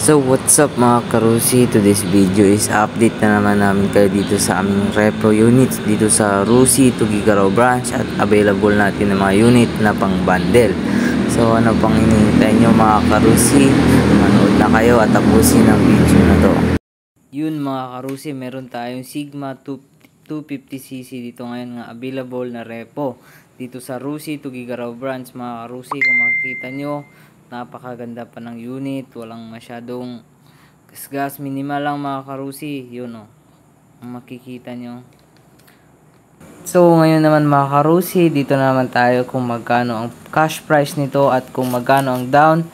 So what's up mga karusi, to this video is update na naman namin kayo dito sa aming repro units dito sa Rusi Tugigaraw branch at available natin ng mga unit na pang bundle. So ano pang hinihintay nyo mga karusi, manood na kayo at tapusin ang video na to. Yun mga karusi, meron tayong Sigma 250cc dito ngayon nga available na repo dito sa Rusi Tugigaraw branch mga karusi. Kung makikita nyo, napakaganda pa ng unit, walang masyadong gasgas, minimal lang mga karusi. Yun o, makikita nyo. So ngayon naman mga karusi, dito naman tayo kung magkano ang cash price nito at kung magkano ang down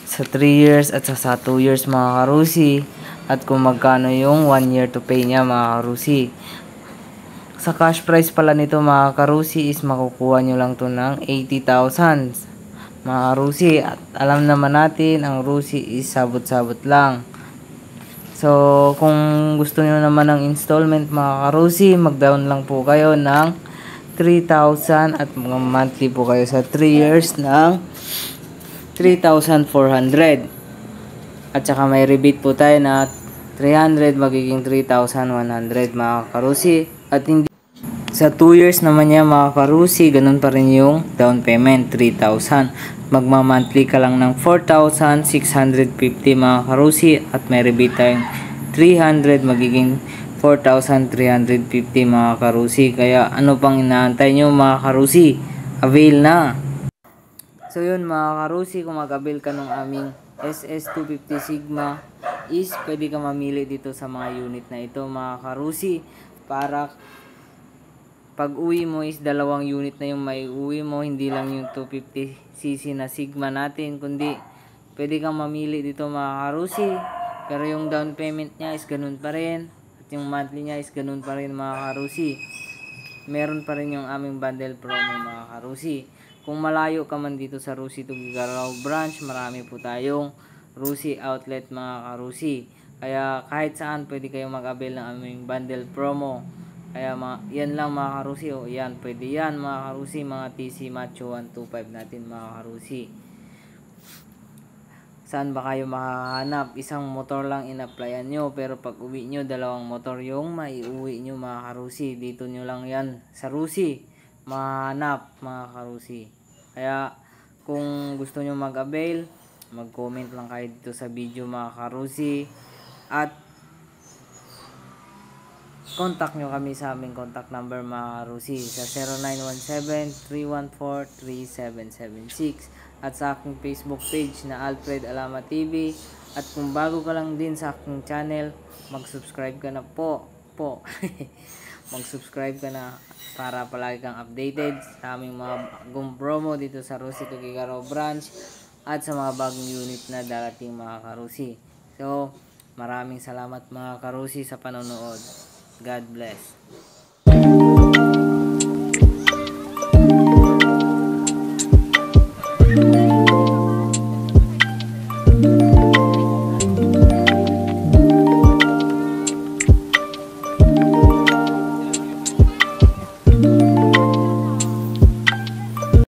sa 3 years at sa 2 years mga karusi, at kung magkano yung 1 year to pay niya mga karusi. Sa cash price pala nito mga karusi is makukuha nyo lang to ng 80,000 mga Rusi, at alam naman natin ang Rusi is sabot-sabot lang. So kung gusto niyo naman ng installment mga Rusi, mag-down lang po kayo ng 3,000 at mga monthly po kayo sa 3 years ng 3,400. At saka may rebate po tayo na 300, magiging 3,100 mga Rusi. At hindi sa 2 years naman niya mga karusi, ganun pa rin yung down payment, 3,000. Magma-monthly ka lang ng 4,650 mga karusi at may rebate tayong 300, magiging 4,350 mga karusi. Kaya ano pang inaantay nyo mga karusi? Avail na! So yun mga karusi, kung mag-avail ka ng aming SS250 Sigma is pwede ka mamili dito sa mga unit na ito mga karusi, para pag uwi mo is dalawang unit na yung may uwi mo, hindi lang yung 250cc na Sigma natin, kundi pwede kang mamili dito mga karusi. Pero yung down payment niya is ganun pa rin, at yung monthly niya is ganun pa rin mga karusi. Meron pa rin yung aming bundle promo mga karusi. Kung malayo ka man dito sa Rusi Tugigaraw branch, marami po tayong Rusi outlet mga karusi. Kaya kahit saan pwede kayong mag-avail ng aming bundle promo. Kaya yan lang mga karusi, o yan, pwede yan mga karusi, mga TC Macho 125 natin mga karusi. Saan ba kayo makahanap? Isang motor lang in-applyan nyo, pero pag uwi nyo, dalawang motor yung maiuwi nyo mga karusi. Dito nyo lang yan sa Rusi mahanap mga karusi. Kaya kung gusto nyo mag-avail, mag-comment lang kayo dito sa video mga karusi, at contact nyo kami sa aming contact number mga karusi sa 0917-314-3776 at sa aking Facebook page na Alfred Alama TV. At kung bago ka lang din sa aking channel, mag-subscribe ka na po mag-subscribe ka na para palagi kang updated sa aming mga bagong promo dito sa Rusi Tugigaraw branch at sa mga bagong unit na darating mga karusi. So maraming salamat mga karusi sa panonood. God bless.